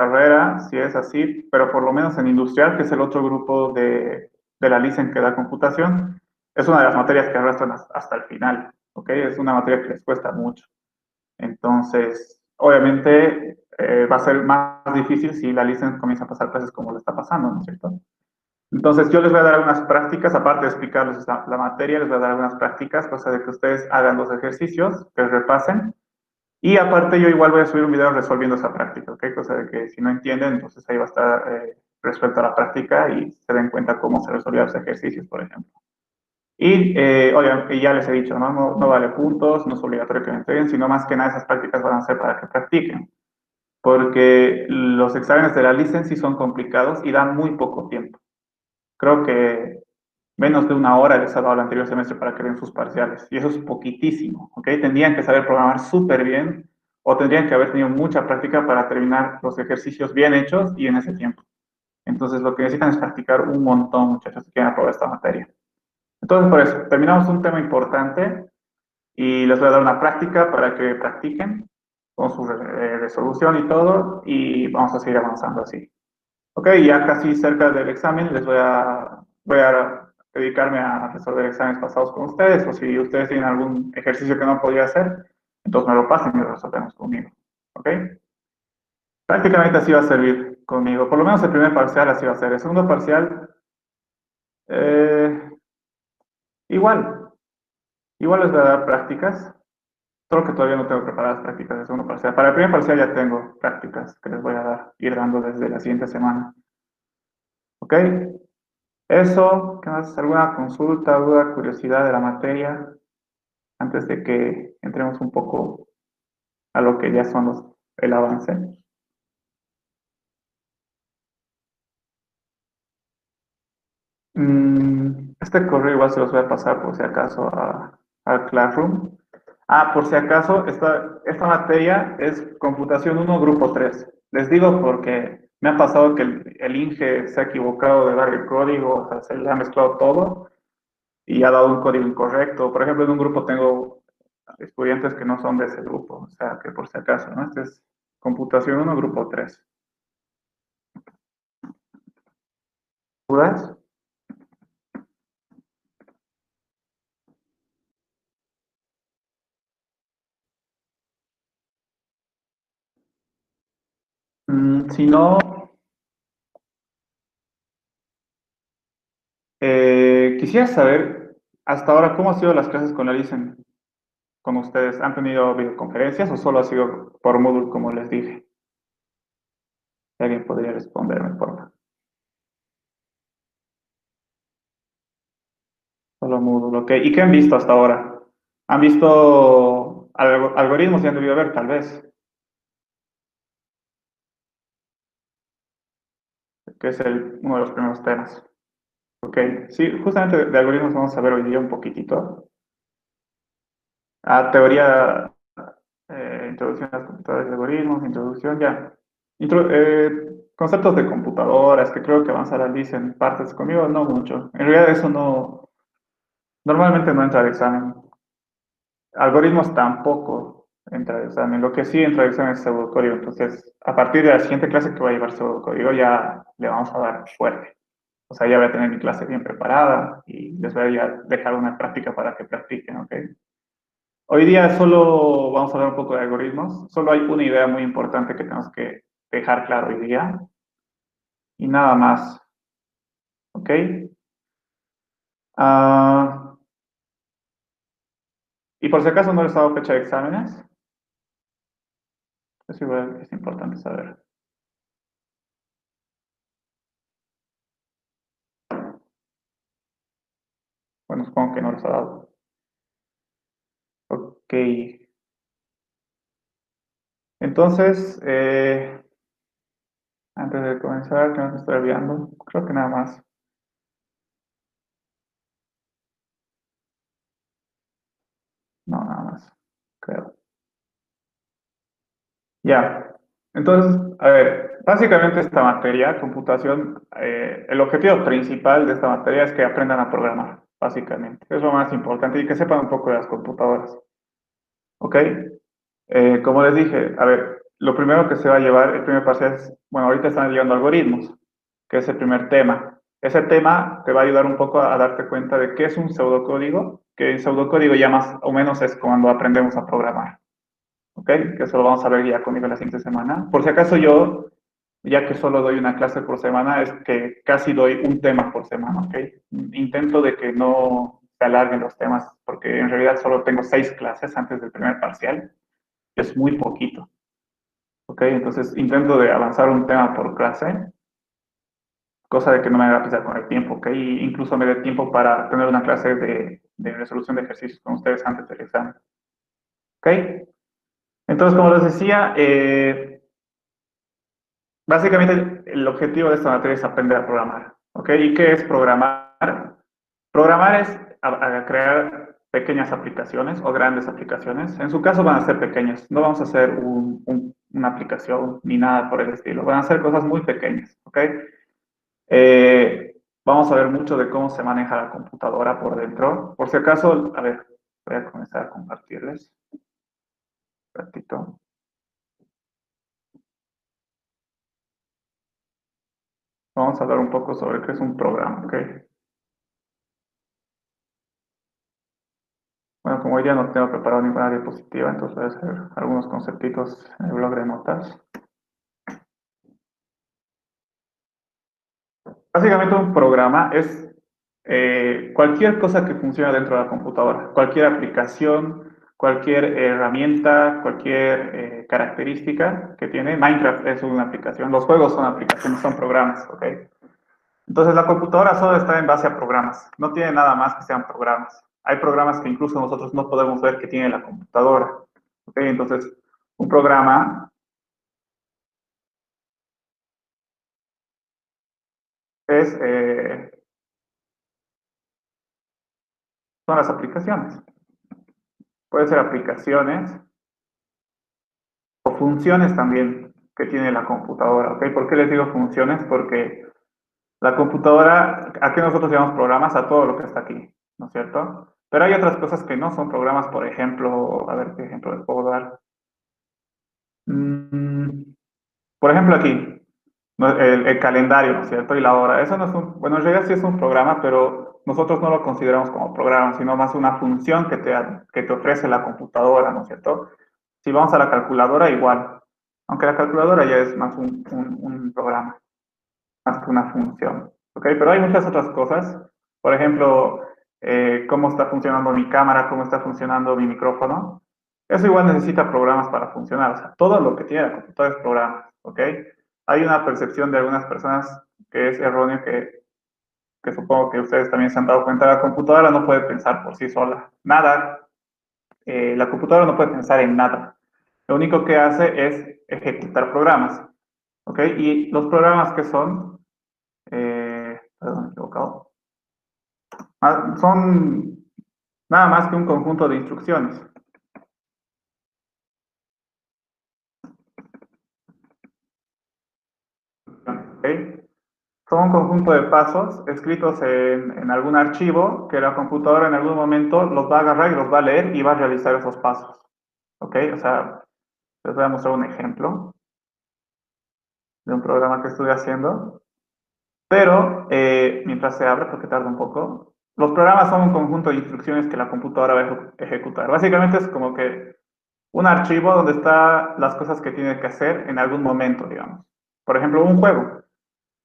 carrera, si es así, pero por lo menos en industrial, que es el otro grupo de la LICEN que da computación, es una de las materias que arrastran hasta el final, ¿ok? Es una materia que les cuesta mucho. Entonces, obviamente, va a ser más difícil si la LICEN comienza a pasar clases como lo está pasando, ¿no es cierto? Entonces, yo les voy a dar algunas prácticas, aparte de explicarles la materia, les voy a dar algunas prácticas, cosa de que ustedes hagan los ejercicios, que repasen, y aparte yo igual voy a subir un video resolviendo esa práctica, ¿ok? Cosa de que si no entienden, entonces ahí va a estar resuelta la práctica y se den cuenta cómo se resolvían los ejercicios, por ejemplo. Y, obviamente, ya les he dicho, ¿no? No vale puntos, no es obligatorio que me entreguen, sino más que nada esas prácticas van a ser para que practiquen, porque los exámenes de la licencia sí son complicados y dan muy poco tiempo. Creo que menos de una hora les ha dado el anterior semestre para que den sus parciales, y eso es poquitísimo, ¿ok? Tendrían que saber programar súper bien o tendrían que haber tenido mucha práctica para terminar los ejercicios bien hechos y en ese tiempo. Entonces, lo que necesitan es practicar un montón, muchachos, si quieren aprobar esta materia. Entonces, por eso, terminamos un tema importante y les voy a dar una práctica para que practiquen con su resolución y todo, y vamos a seguir avanzando así. Ok, ya casi cerca del examen voy a dedicarme a resolver exámenes pasados con ustedes, o si ustedes tienen algún ejercicio que no podía hacer, entonces me lo pasen y lo resolvemos conmigo. Ok, prácticamente así va a servir conmigo, por lo menos el primer parcial así va a ser. El segundo parcial, eh, igual, igual les voy a dar prácticas, solo que todavía no tengo preparadas prácticas del segundo parcial. Para el primer parcial ya tengo prácticas que les voy a ir dando desde la siguiente semana. Ok, eso, ¿qué más? ¿Alguna consulta, duda, curiosidad de la materia antes de que entremos un poco a lo que ya son el avance? Este correo igual se los voy a pasar por si acaso al Classroom. Ah, por si acaso, esta materia es computación uno grupo 3. Les digo porque me ha pasado que el INGE se ha equivocado de dar el código, o sea, se le ha mezclado todo y ha dado un código incorrecto. Por ejemplo, en un grupo tengo estudiantes que no son de ese grupo, o sea, que por si acaso, ¿no? Este es computación uno grupo 3. ¿Dudas? Si no, quisiera saber hasta ahora cómo han sido las clases con la Licen con ustedes. ¿Han tenido videoconferencias o solo ha sido por Moodle, como les dije? Si alguien podría responderme, por favor. Solo Moodle, ok. ¿Y qué han visto hasta ahora? ¿Han visto algoritmos y han debido ver, tal vez? Que es uno de los primeros temas. Ok, sí, justamente de algoritmos vamos a ver hoy día un poquitito. Teoría, introducción a las computadoras de algoritmos, introducción ya. Conceptos de computadoras, que creo que avanzarán, dicen partes conmigo, no mucho. En realidad eso no, normalmente no entra al examen. Algoritmos tampoco entra al examen. Lo que sí entra al examen es pseudocódigo. Entonces, a partir de la siguiente clase que va a llevar pseudocódigo, ya le vamos a dar fuerte. O sea, ya voy a tener mi clase bien preparada y les voy a dejar una práctica para que practiquen, ¿ok? Hoy día solo vamos a hablar un poco de algoritmos. Solo hay una idea muy importante que tenemos que dejar claro hoy día y nada más, ¿ok? Ah, y por si acaso no les he dado fecha de exámenes, eso igual es importante saber. Bueno, supongo que no les ha dado. Ok. Entonces, antes de comenzar, ¿qué nos estoy olvidando? Creo que nada más. No, nada más. Creo. Ya. Entonces, a ver, básicamente esta materia, computación, el objetivo principal de esta materia es que aprendan a programar, básicamente. Es lo más importante y que sepan un poco de las computadoras. ¿Ok? Como les dije, a ver, lo primero que se va a llevar, el primer parcial es, bueno, ahorita están llevando algoritmos, que es el primer tema. Ese tema te va a ayudar un poco a darte cuenta de qué es un pseudocódigo, que el pseudocódigo ya más o menos es cuando aprendemos a programar. ¿Ok? Que eso lo vamos a ver ya conmigo la siguiente semana. Por si acaso yo, ya que solo doy una clase por semana, es que casi doy un tema por semana, ¿ok? Intento de que no se alarguen los temas, porque en realidad solo tengo 6 clases antes del primer parcial, que es muy poquito, ¿ok? Entonces intento de avanzar un tema por clase, cosa de que no me haga pesar con el tiempo, ¿ok? Y incluso me dé tiempo para tener una clase de resolución de ejercicios con ustedes antes del examen, ¿ok? Entonces, como les decía, básicamente, el objetivo de esta materia es aprender a programar, ¿ok? ¿Y qué es programar? Programar es a crear pequeñas aplicaciones o grandes aplicaciones. En su caso van a ser pequeñas, no vamos a hacer una aplicación ni nada por el estilo, van a ser cosas muy pequeñas, ¿ok? Vamos a ver mucho de cómo se maneja la computadora por dentro. Por si acaso, a ver, voy a comenzar a compartirles un ratito. Vamos a hablar un poco sobre qué es un programa, ¿ok? Bueno, como hoy día no tengo preparado ninguna diapositiva, entonces voy a hacer algunos conceptitos en el blog de notas. Básicamente un programa es cualquier cosa que funcione dentro de la computadora, cualquier aplicación, cualquier herramienta, cualquier característica que tiene. Minecraft es una aplicación, los juegos son aplicaciones, son programas, ¿ok? Entonces la computadora solo está en base a programas, no tiene nada más que sean programas. Hay programas que incluso nosotros no podemos ver que tiene la computadora, ¿ok? Entonces un programa es, son las aplicaciones. Puede ser aplicaciones o funciones también que tiene la computadora, ¿ok? ¿Por qué les digo funciones? Porque la computadora, ¿a qué nosotros llamamos programas? A todo lo que está aquí, ¿no es cierto? Pero hay otras cosas que no son programas, por ejemplo, a ver qué ejemplo les puedo dar. Mm, por ejemplo, aquí, ¿no? El calendario, ¿no es cierto? Y la hora. Eso no es un, bueno, en realidad sí es un programa, pero nosotros no lo consideramos como programa, sino más una función que te ofrece la computadora, ¿no es cierto? Si vamos a la calculadora, igual. Aunque la calculadora ya es más un programa, más que una función. ¿Ok? Pero hay muchas otras cosas. Por ejemplo, cómo está funcionando mi cámara, cómo está funcionando mi micrófono. Eso igual necesita programas para funcionar. O sea, todo lo que tiene la computadora es programas. ¿Ok? Hay una percepción de algunas personas que es erróneo, que supongo que ustedes también se han dado cuenta. La computadora no puede pensar por sí sola. Nada. La computadora no puede pensar en nada. Lo único que hace es ejecutar programas. ¿Ok? Y los programas que son, perdón, me he equivocado, son nada más que un conjunto de instrucciones. ¿Ok? Son un conjunto de pasos escritos en algún archivo que la computadora en algún momento los va a agarrar y los va a leer y va a realizar esos pasos. ¿Ok? O sea, les voy a mostrar un ejemplo de un programa que estuve haciendo. Pero mientras se abre, porque tarda un poco, los programas son un conjunto de instrucciones que la computadora va a ejecutar. Básicamente es como que un archivo donde están las cosas que tiene que hacer en algún momento, digamos. Por ejemplo, un juego.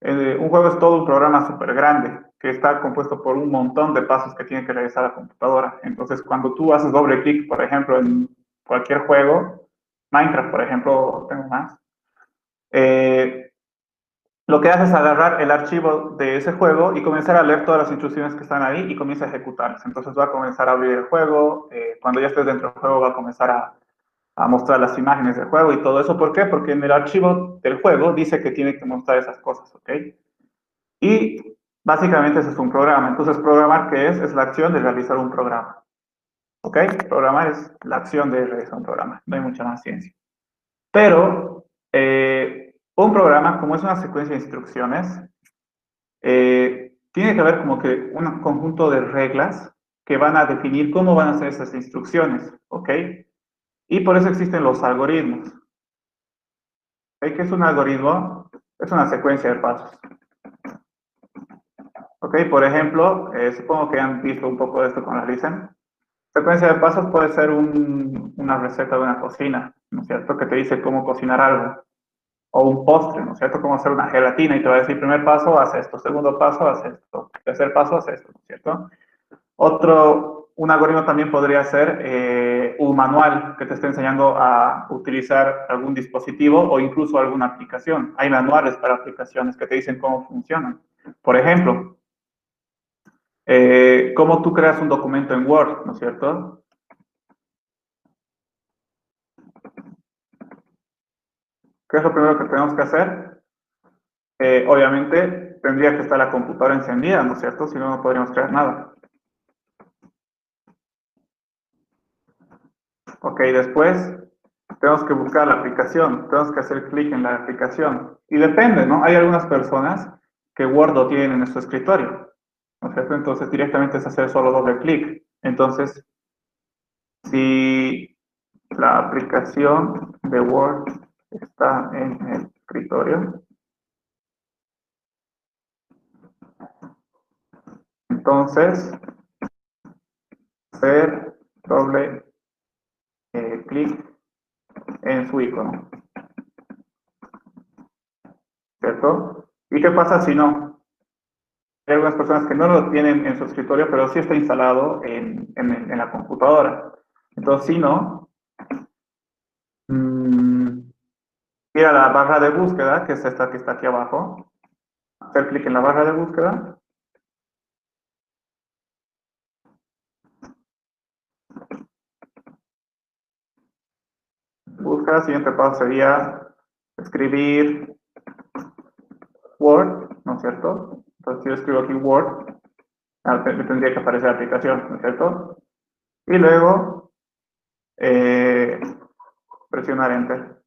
Un juego es todo un programa súper grande que está compuesto por un montón de pasos que tiene que realizar la computadora. Entonces, cuando tú haces doble clic, por ejemplo, en cualquier juego, Minecraft, por ejemplo, tengo más, eh, lo que hace es agarrar el archivo de ese juego y comenzar a leer todas las instrucciones que están ahí y comienza a ejecutarlas. Entonces va a comenzar a abrir el juego, cuando ya estés dentro del juego va a comenzar a mostrar las imágenes del juego y todo eso. ¿Por qué? Porque en el archivo del juego dice que tiene que mostrar esas cosas, ¿ok? Y básicamente eso es un programa. Entonces, programar, ¿qué es? Es la acción de realizar un programa, ¿ok? Programar es la acción de realizar un programa, no hay mucha más ciencia. Pero un programa, como es una secuencia de instrucciones, tiene que haber como que un conjunto de reglas que van a definir cómo van a ser esas instrucciones, ¿ok? Y por eso existen los algoritmos. ¿qué es un algoritmo? Es una secuencia de pasos. ¿Ok? Por ejemplo, supongo que han visto un poco de esto con la Listen. Secuencia de pasos puede ser una receta de una cocina, ¿no es cierto? Que te dice cómo cocinar algo. O un postre, ¿no es cierto? Cómo hacer una gelatina y te va a decir, primer paso, haz esto, segundo paso, haz esto, tercer paso, haz esto, ¿no es cierto? Un algoritmo también podría ser un manual que te esté enseñando a utilizar algún dispositivo o incluso alguna aplicación. Hay manuales para aplicaciones que te dicen cómo funcionan. Por ejemplo, cómo tú creas un documento en Word, ¿no es cierto? ¿Qué es lo primero que tenemos que hacer? Obviamente tendría que estar la computadora encendida, ¿no es cierto? Si no, no podríamos crear nada. Ok, después tenemos que buscar la aplicación, tenemos que hacer clic en la aplicación. Y depende, ¿no? Hay algunas personas que Word lo tienen en su escritorio, ¿no es cierto? Entonces directamente es hacer solo doble clic. Entonces, si la aplicación de Word está en el escritorio, entonces hacer doble clic en su icono, ¿cierto? ¿Y qué pasa si no? Hay algunas personas que no lo tienen en su escritorio, pero sí está instalado en la computadora. Entonces, si no, mmm, ir a la barra de búsqueda, que es esta que está aquí abajo, hacer clic en la barra de búsqueda, busca, siguiente paso sería escribir Word, ¿no es cierto? Entonces, si yo escribo aquí Word, me tendría que aparecer la aplicación, ¿no es cierto? Y luego, eh, presionar Enter.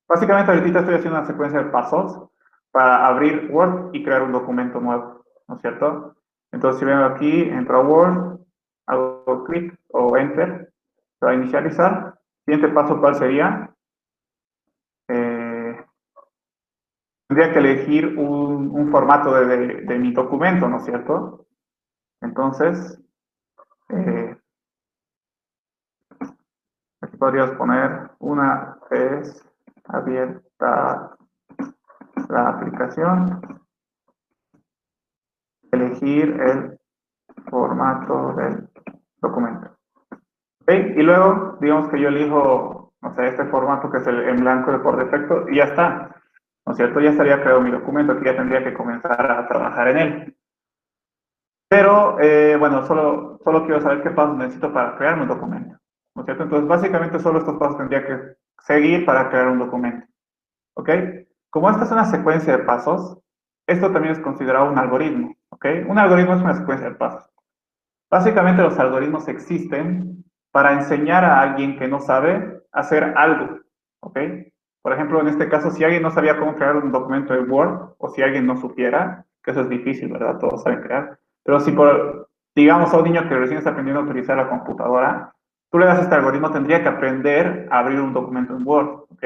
Básicamente ahorita estoy haciendo una secuencia de pasos para abrir Word y crear un documento nuevo, ¿no es cierto? Entonces si vengo aquí, entro a Word, hago clic o Enter, se va a inicializar. Siguiente paso, ¿cuál sería? Eh, Tendría que elegir un formato de mi documento, ¿no es cierto? Entonces, eh, aquí podrías poner una vez abierta la aplicación, elegir el formato del documento. ¿Okay? Y luego, digamos que yo elijo, no sé, este formato que es el en blanco de por defecto y ya está, ¿no es cierto? Ya estaría creado mi documento, que ya tendría que comenzar a trabajar en él. Pero, bueno, solo quiero saber qué pasos necesito para crear un documento, ¿no es cierto? Entonces, básicamente solo estos pasos tendría que seguir para crear un documento, ¿ok? Como esta es una secuencia de pasos, esto también es considerado un algoritmo, ¿ok? Un algoritmo es una secuencia de pasos. Básicamente los algoritmos existen para enseñar a alguien que no sabe hacer algo, ¿ok? Por ejemplo, en este caso, si alguien no sabía cómo crear un documento de Word, o si alguien no supiera, que eso es difícil, ¿verdad? Todos saben crear. Pero si digamos, a un niño que recién está aprendiendo a utilizar la computadora, tú le das este algoritmo, tendría que aprender a abrir un documento en Word, ¿ok?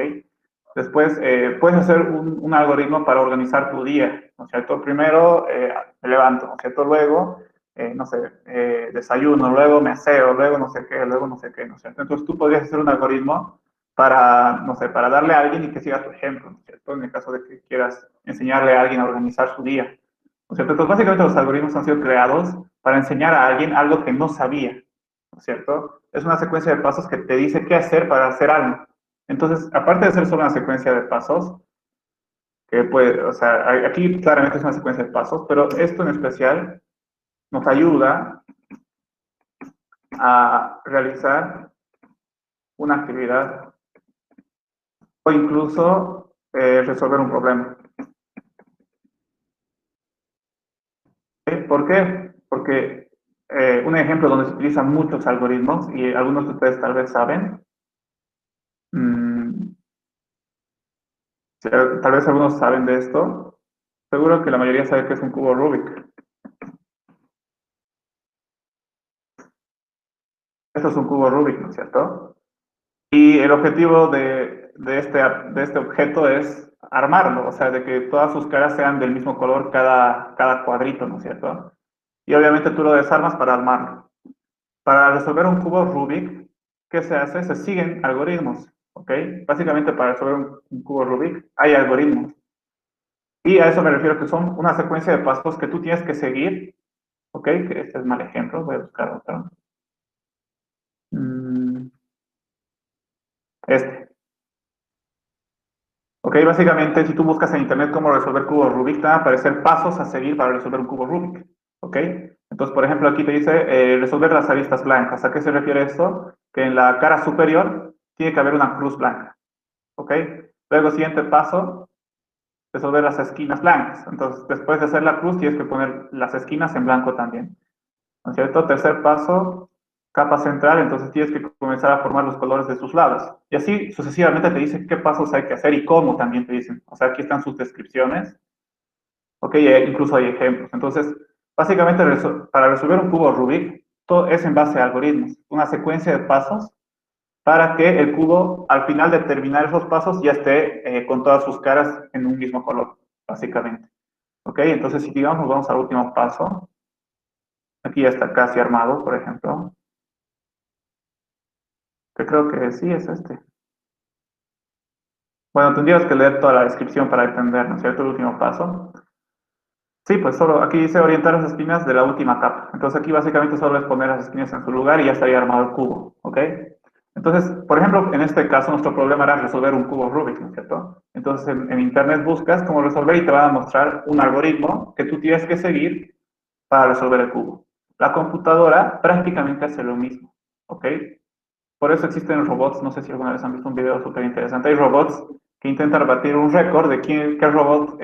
Después, puedes hacer un algoritmo para organizar tu día, ¿no es cierto? Primero, me levanto, ¿no es cierto? Luego, no sé, desayuno, luego me aseo, luego no sé qué, luego no sé qué, ¿no es cierto? Entonces tú podrías hacer un algoritmo para, no sé, para darle a alguien y que siga tu ejemplo, ¿no es cierto? En el caso de que quieras enseñarle a alguien a organizar su día, ¿no es cierto? Entonces básicamente los algoritmos han sido creados para enseñar a alguien algo que no sabía, ¿no es cierto? Es una secuencia de pasos que te dice qué hacer para hacer algo. Entonces, aparte de ser solo una secuencia de pasos, que puede, o sea, aquí claramente es una secuencia de pasos, pero esto en especial nos ayuda a realizar una actividad o incluso resolver un problema. ¿Por qué? Porque un ejemplo donde se utilizan muchos algoritmos, y algunos de ustedes tal vez saben, mmm, tal vez algunos saben de esto, seguro que la mayoría sabe que es un cubo Rubik. Esto es un cubo Rubik, ¿no es cierto? Y el objetivo de este objeto es armarlo, o sea, de que todas sus caras sean del mismo color cada cuadrito, ¿no es cierto? Y obviamente tú lo desarmas para armarlo. Para resolver un cubo Rubik, ¿qué se hace? Se siguen algoritmos, ¿ok? Básicamente para resolver un cubo Rubik hay algoritmos. Y a eso me refiero que son una secuencia de pasos que tú tienes que seguir, ¿ok? Que este es mal ejemplo, voy a buscar otro. Este. Ok, básicamente si tú buscas en internet cómo resolver cubos Rubik, te van a aparecer pasos a seguir para resolver un cubo Rubik. Ok, entonces por ejemplo aquí te dice resolver las aristas blancas. ¿A qué se refiere esto? Que en la cara superior tiene que haber una cruz blanca. Ok, luego siguiente paso, resolver las esquinas blancas. Entonces después de hacer la cruz tienes que poner las esquinas en blanco también. ¿No es cierto? Tercer paso, capa central, entonces tienes que comenzar a formar los colores de sus lados. Y así sucesivamente te dicen qué pasos hay que hacer y cómo también te dicen. O sea, aquí están sus descripciones, ok, incluso hay ejemplos. Entonces, básicamente para resolver un cubo Rubik, todo es en base a algoritmos, una secuencia de pasos para que el cubo, al final de terminar esos pasos, ya esté con todas sus caras en un mismo color, básicamente. Ok, entonces si digamos vamos al último paso, aquí ya está casi armado, por ejemplo. Que creo que sí es este. Bueno, tendrías que leer toda la descripción para entender, ¿no es cierto? El último paso. Sí, pues solo aquí dice orientar las esquinas de la última capa. Entonces aquí básicamente solo es poner las esquinas en su lugar y ya estaría armado el cubo, ¿ok? Entonces, por ejemplo, en este caso nuestro problema era resolver un cubo Rubik, ¿no es cierto? Entonces en internet buscas cómo resolver y te van a mostrar un algoritmo que tú tienes que seguir para resolver el cubo. La computadora prácticamente hace lo mismo, ¿ok? Por eso existen robots, no sé si alguna vez han visto un video súper interesante, hay robots que intentan batir un récord de qué robot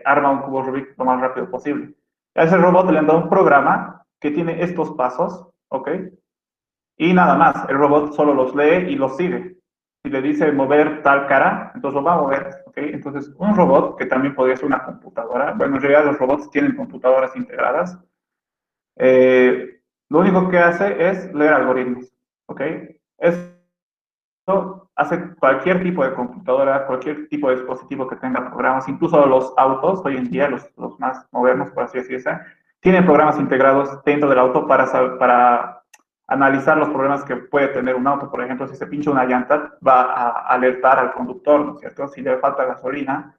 arma un cubo Rubik lo más rápido posible. A ese robot le han dado un programa que tiene estos pasos, ¿ok? Y nada más, el robot solo los lee y los sigue. Si le dice mover tal cara, entonces lo va a mover, ¿ok? Entonces, un robot, que también podría ser una computadora, bueno, en realidad los robots tienen computadoras integradas, lo único que hace es leer algoritmos, ¿ok? Es hace cualquier tipo de computadora, cualquier tipo de dispositivo que tenga programas, incluso los autos, hoy en día, los más modernos, por así decirse, tienen programas integrados dentro del auto para analizar los problemas que puede tener un auto. Por ejemplo, si se pincha una llanta, va a alertar al conductor, ¿no es cierto? Si le falta gasolina,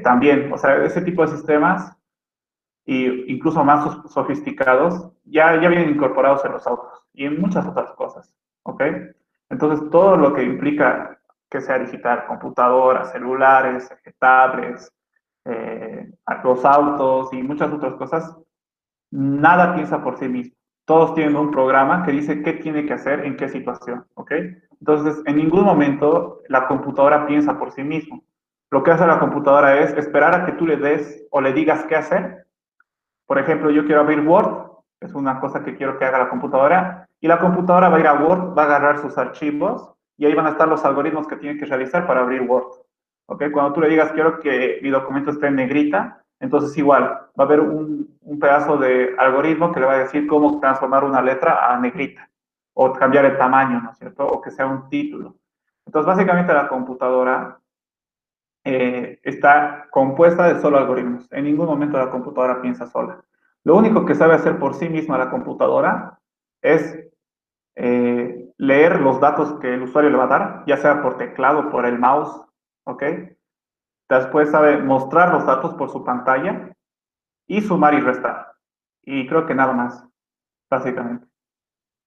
también. O sea, ese tipo de sistemas, y incluso más sofisticados, ya vienen incorporados en los autos y en muchas otras cosas, ¿ok? Entonces, todo lo que implica que sea digital, computadoras, celulares, tablets, los autos y muchas otras cosas, nada piensa por sí mismo. Todos tienen un programa que dice qué tiene que hacer en qué situación, ¿ok? Entonces, en ningún momento la computadora piensa por sí mismo. Lo que hace la computadora es esperar a que tú le des o le digas qué hacer. Por ejemplo, yo quiero abrir Word, es una cosa que quiero que haga la computadora, y la computadora va a ir a Word, va a agarrar sus archivos, y ahí van a estar los algoritmos que tiene que realizar para abrir Word. ¿Ok? Cuando tú le digas, quiero que mi documento esté en negrita, entonces igual, va a haber un pedazo de algoritmo que le va a decir cómo transformar una letra a negrita, o cambiar el tamaño, ¿no es cierto? O que sea un título. Entonces, básicamente la computadora está compuesta de solo algoritmos. En ningún momento la computadora piensa sola. Lo único que sabe hacer por sí misma la computadora es leer los datos que el usuario le va a dar, ya sea por teclado, por el mouse, ¿ok? Después sabe mostrar los datos por su pantalla y sumar y restar. Y creo que nada más, básicamente.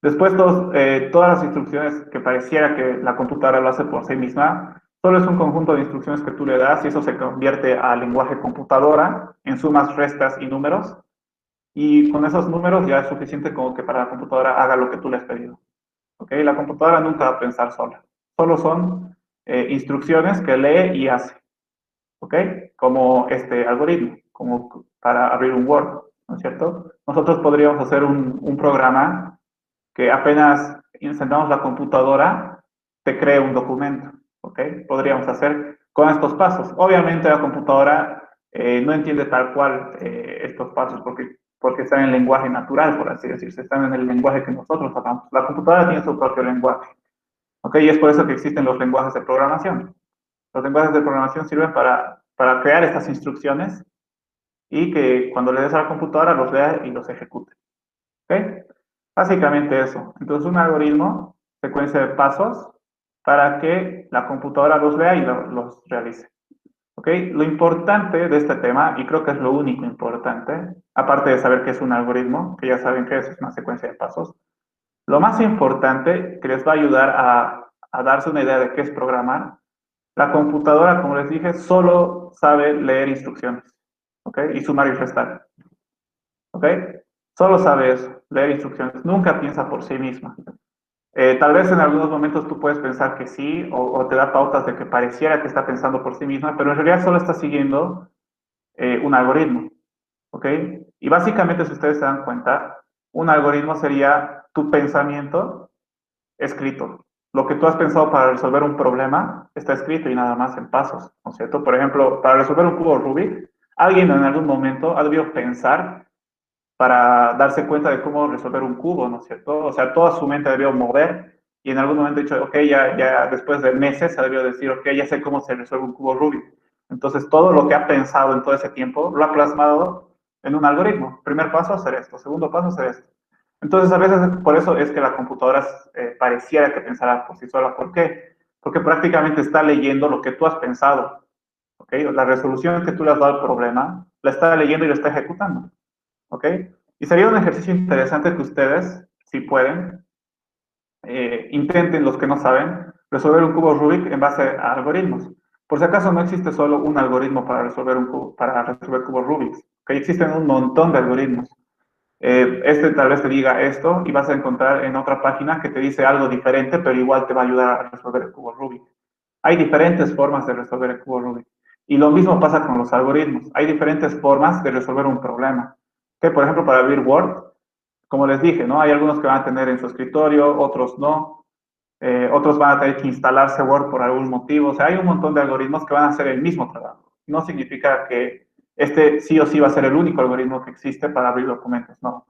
Después, todas las instrucciones que pareciera que la computadora lo hace por sí misma, solo es un conjunto de instrucciones que tú le das y eso se convierte a lenguaje computadora en sumas, restas y números. Y con esos números ya es suficiente como que para la computadora haga lo que tú le has pedido. ¿Ok? La computadora nunca va a pensar sola. Solo son instrucciones que lee y hace. ¿Ok? Como este algoritmo, como para abrir un Word, ¿no es cierto? Nosotros podríamos hacer un programa que apenas encendamos la computadora, te cree un documento, ¿ok? Podríamos hacer con estos pasos. Obviamente la computadora no entiende tal cual estos pasos porque están en lenguaje natural, por así decirse, están en el lenguaje que nosotros hablamos. La computadora tiene su propio lenguaje, ¿ok? Y es por eso que existen los lenguajes de programación. Los lenguajes de programación sirven para crear estas instrucciones y que cuando le des a la computadora los lea y los ejecute. ¿Ok? Básicamente eso. Entonces, un algoritmo, secuencia de pasos, para que la computadora los lea y los realice. ¿Ok? Lo importante de este tema, y creo que es lo único importante, aparte de saber qué es un algoritmo, que ya saben que es una secuencia de pasos, lo más importante que les va a ayudar a darse una idea de qué es programar, la computadora, como les dije, solo sabe leer instrucciones, ¿ok? Y sumar y restar, ¿ok? Solo sabe eso, leer instrucciones, nunca piensa por sí misma. Tal vez en algunos momentos tú puedes pensar que sí, o te da pautas de que pareciera que está pensando por sí misma, pero en realidad solo está siguiendo un algoritmo, ¿ok? Y básicamente, si ustedes se dan cuenta, un algoritmo sería tu pensamiento escrito. Lo que tú has pensado para resolver un problema está escrito y nada más en pasos, ¿no es cierto? Por ejemplo, para resolver un cubo Rubik, alguien en algún momento ha debido pensar para darse cuenta de cómo resolver un cubo, ¿no es cierto? O sea, toda su mente debió mover y en algún momento ha dicho, ok, ya después de meses ha debido decir, ok, ya sé cómo se resuelve un cubo Rubik. Entonces, todo lo que ha pensado en todo ese tiempo lo ha plasmado en un algoritmo. Primer paso, hacer esto. Segundo paso, hacer esto. Entonces, a veces por eso es que la computadora pareciera que pensara por sí sola. ¿Por qué? Porque prácticamente está leyendo lo que tú has pensado. ¿Ok? La resolución que tú le has dado al problema, la está leyendo y la está ejecutando. ¿Ok? Y sería un ejercicio interesante que ustedes, si pueden, intenten, los que no saben, resolver un cubo Rubik en base a algoritmos. Por si acaso no existe solo un algoritmo para resolver para resolver cubos Rubik. ¿Ok? Existen un montón de algoritmos. Este tal vez te diga esto y vas a encontrar en otra página que te dice algo diferente, pero igual te va a ayudar a resolver el cubo Rubik. Hay diferentes formas de resolver el cubo Rubik. Y lo mismo pasa con los algoritmos. Hay diferentes formas de resolver un problema. Que, por ejemplo, para abrir Word, como les dije, ¿no? Hay algunos que van a tener en su escritorio, otros no. Otros van a tener que instalarse Word por algún motivo. O sea, hay un montón de algoritmos que van a hacer el mismo trabajo. No significa que este sí o sí va a ser el único algoritmo que existe para abrir documentos, no.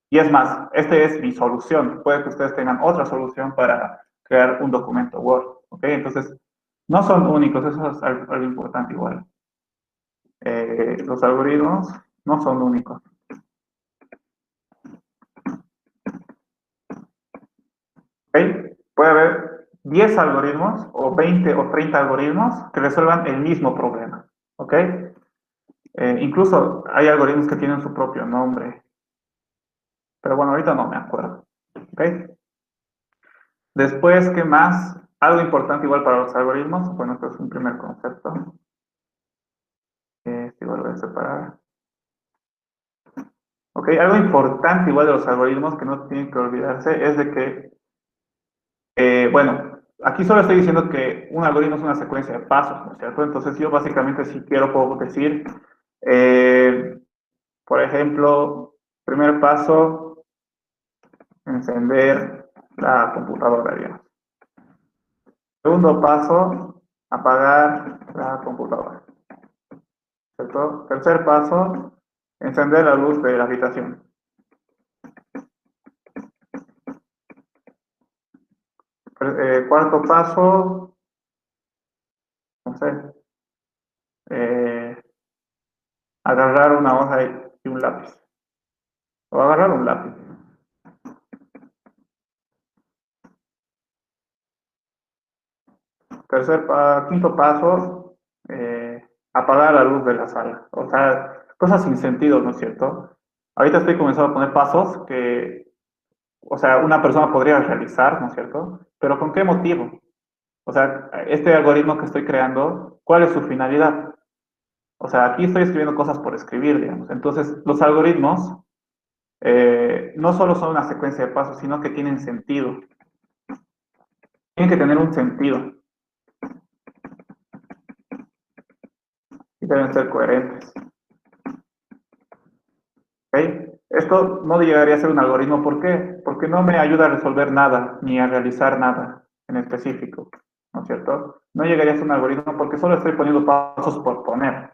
Y es más, esta es mi solución. Puede que ustedes tengan otra solución para crear un documento Word, ¿ok? Entonces, no son únicos, eso es algo importante igual. Los algoritmos no son únicos. ¿Ok? Puede haber 10 algoritmos o 20 o 30 algoritmos que resuelvan el mismo problema, ¿ok? Incluso hay algoritmos que tienen su propio nombre, pero bueno, ahorita no me acuerdo, ¿ok? Después, ¿qué más? Algo importante igual para los algoritmos, bueno, esto es un primer concepto, igual voy a separar. ¿Ok? Algo importante igual de los algoritmos que no tienen que olvidarse es de que, bueno, aquí solo estoy diciendo que un algoritmo es una secuencia de pasos, ¿no es cierto? Entonces yo básicamente si quiero puedo decir, eh, por ejemplo, primer paso, encender la computadora, digamos. Segundo paso, apagar la computadora, ¿cierto? Tercer paso, encender la luz de la habitación. Cuarto paso, no sé, eh, agarrar una hoja y un lápiz. O agarrar un lápiz. Quinto paso, apagar la luz de la sala. O sea, cosas sin sentido, ¿no es cierto? Ahorita estoy comenzando a poner pasos que, o sea, una persona podría realizar, ¿no es cierto? Pero ¿con qué motivo? O sea, este algoritmo que estoy creando, ¿cuál es su finalidad? O sea, aquí estoy escribiendo cosas por escribir, digamos. Entonces, los algoritmos no solo son una secuencia de pasos, sino que tienen sentido. Tienen que tener un sentido y deben ser coherentes. ¿Ok? Esto no llegaría a ser un algoritmo. ¿Por qué? Porque no me ayuda a resolver nada, ni a realizar nada en específico, ¿no es cierto? No llegaría a ser un algoritmo porque solo estoy poniendo pasos por poner,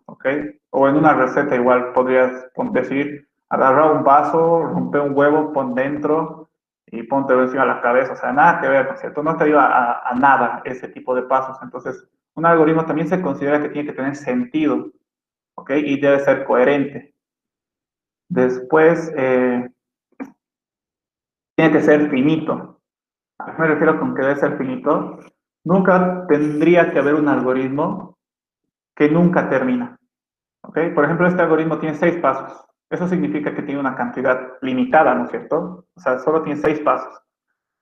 ¿ok? O en una receta igual podrías decir, agarra un vaso, rompe un huevo, pon dentro y ponte encima de la cabeza. O sea, nada que ver, ¿no es cierto? No te ayuda a nada ese tipo de pasos. Entonces, Un algoritmo también se considera que tiene que tener sentido, ¿ok? Y debe ser coherente. Después, tiene que ser finito. ¿A qué me refiero con que debe ser finito? Nunca tendría que haber un algoritmo que nunca termina, ¿ok? Por ejemplo, este algoritmo tiene 6 pasos. Eso significa que tiene una cantidad limitada, ¿no es cierto? O sea, solo tiene 6 pasos.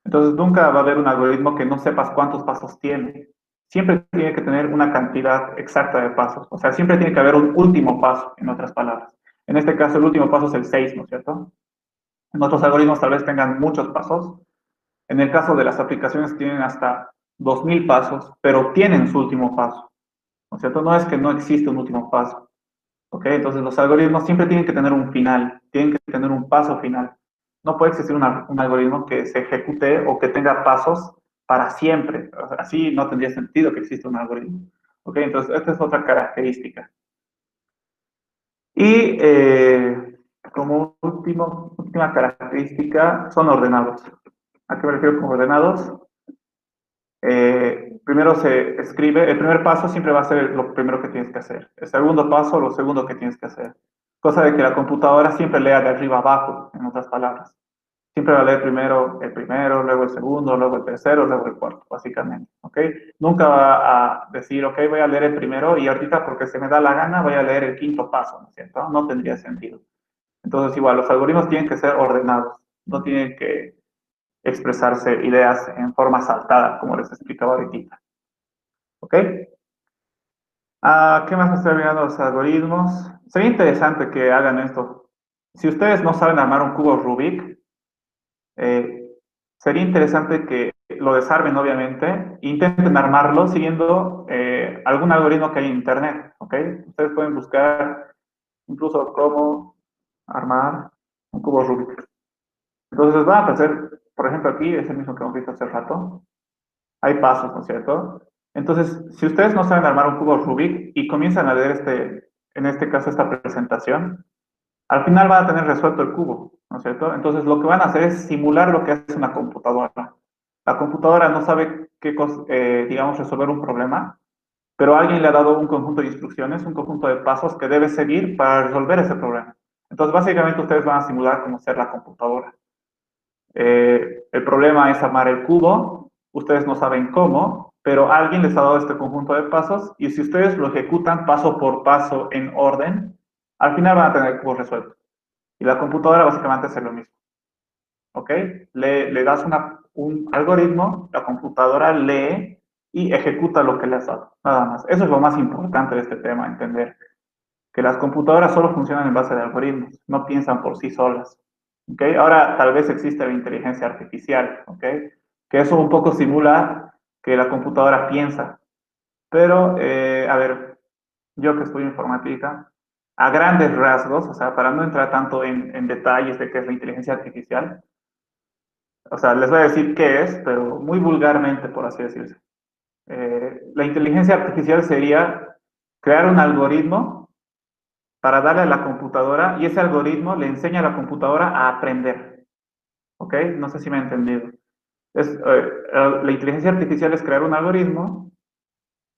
Entonces, nunca va a haber un algoritmo que no sepas cuántos pasos tiene. Siempre tiene que tener una cantidad exacta de pasos. O sea, siempre tiene que haber un último paso, en otras palabras. En este caso, el último paso es el 6, ¿no es cierto? En otros algoritmos tal vez tengan muchos pasos. En el caso de las aplicaciones tienen hasta 2000 pasos, pero tienen su último paso, ¿no es cierto? No es que no existe un último paso, ¿ok? Entonces los algoritmos siempre tienen que tener un final, tienen que tener un paso final. No puede existir un algoritmo que se ejecute o que tenga pasos para siempre. O sea, así no tendría sentido que exista un algoritmo, ¿ok? Entonces esta es otra característica. Y como última característica, son ordenados. ¿A qué me refiero con ordenados? Primero se escribe, el primer paso siempre va a ser lo primero que tienes que hacer. El segundo paso, lo segundo que tienes que hacer. Cosa de que la computadora siempre lea de arriba abajo, en otras palabras. Siempre va a leer primero, luego el segundo, luego el tercero, luego el cuarto, básicamente. ¿Ok? Nunca va a decir, ok, voy a leer el primero y ahorita porque se me da la gana voy a leer el quinto paso, ¿no es cierto? No tendría sentido. Entonces, igual, los algoritmos tienen que ser ordenados. No tienen que expresarse ideas en forma saltada, como les explicaba ahorita. ¿Ok? ¿Qué más me estoy olvidando de los algoritmos? Sería interesante que hagan esto. Si ustedes no saben armar un cubo Rubik, eh, sería interesante que lo desarmen, obviamente, e intenten armarlo siguiendo algún algoritmo que hay en Internet. ¿Ok? Ustedes pueden buscar incluso cómo armar un cubo Rubik. Entonces van a aparecer, por ejemplo, aquí es el mismo que hemos visto hace rato. Hay pasos, ¿no es cierto? Entonces, si ustedes no saben armar un cubo Rubik y comienzan a leer en este caso, esta presentación, al final van a tener resuelto el cubo, ¿no es cierto? Entonces, lo que van a hacer es simular lo que hace una computadora. La computadora no sabe qué cosa, digamos, resolver un problema, pero alguien le ha dado un conjunto de instrucciones, un conjunto de pasos que debe seguir para resolver ese problema. Entonces, básicamente, ustedes van a simular cómo ser la computadora. El problema es armar el cubo, ustedes no saben cómo, pero alguien les ha dado este conjunto de pasos y si ustedes lo ejecutan paso por paso en orden, al final van a tener el cubo resuelto. Y la computadora básicamente hace lo mismo. ¿Ok? Le das un algoritmo, la computadora lee y ejecuta lo que le has dado. Nada más. Eso es lo más importante de este tema, entender que las computadoras solo funcionan en base de algoritmos, no piensan por sí solas. ¿Okay? Ahora tal vez existe la inteligencia artificial, ¿okay? Que eso un poco simula que la computadora piensa. Pero, a ver, yo que estudio informática, a grandes rasgos, o sea, para no entrar tanto en detalles de qué es la inteligencia artificial, o sea, les voy a decir qué es, pero muy vulgarmente, por así decirse. La inteligencia artificial sería crear un algoritmo para darle a la computadora y ese algoritmo le enseña a la computadora a aprender. ¿Ok? No sé si me he entendido. La inteligencia artificial es crear un algoritmo,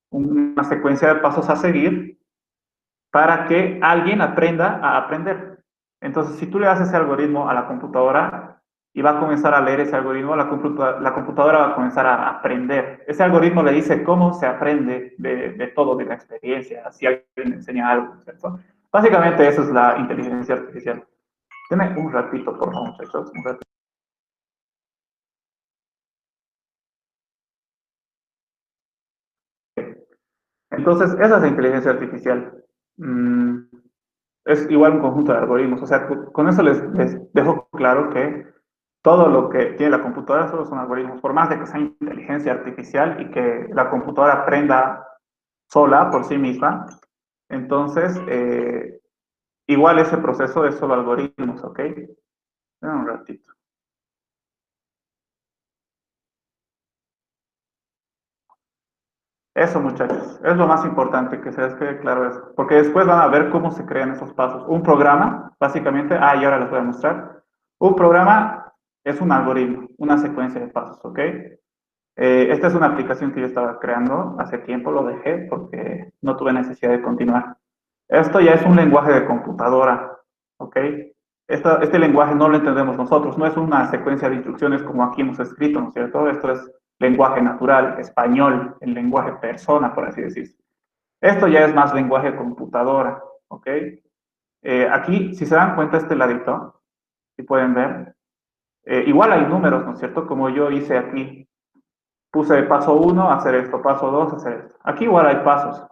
una secuencia de pasos a seguir para que alguien aprenda a aprender. Entonces, si tú le das ese algoritmo a la computadora y va a comenzar a leer ese algoritmo, la computadora va a comenzar a aprender. Ese algoritmo le dice cómo se aprende de todo, de la experiencia, si alguien le enseña algo, ¿cierto? Básicamente eso es la inteligencia artificial. Denme un ratito, por favor, muchachos, un ratito. Entonces, esa es la inteligencia artificial. Mm, es igual un conjunto de algoritmos. O sea, con eso les dejo claro que todo lo que tiene la computadora solo son algoritmos. Por más de que sea inteligencia artificial y que la computadora aprenda sola por sí misma, entonces, igual ese proceso es solo algoritmos, ¿ok? Un ratito. Eso, muchachos, es lo más importante que se les quede claro eso, porque después van a ver cómo se crean esos pasos. Un programa, básicamente, y ahora les voy a mostrar. Un programa es un algoritmo, una secuencia de pasos, ¿ok? Esta es una aplicación que yo estaba creando hace tiempo, lo dejé porque no tuve necesidad de continuar. Esto ya es un lenguaje de computadora, ¿ok? Este lenguaje no lo entendemos nosotros, no es una secuencia de instrucciones como aquí hemos escrito, ¿no es cierto? Esto es lenguaje natural, español, el lenguaje persona, por así decirlo. Esto ya es más lenguaje de computadora, ¿ok? Aquí, si se dan cuenta, este ladito, si pueden ver, igual hay números, ¿no es cierto? Como yo hice aquí, puse paso 1, hacer esto, paso 2, hacer esto. Aquí igual hay pasos,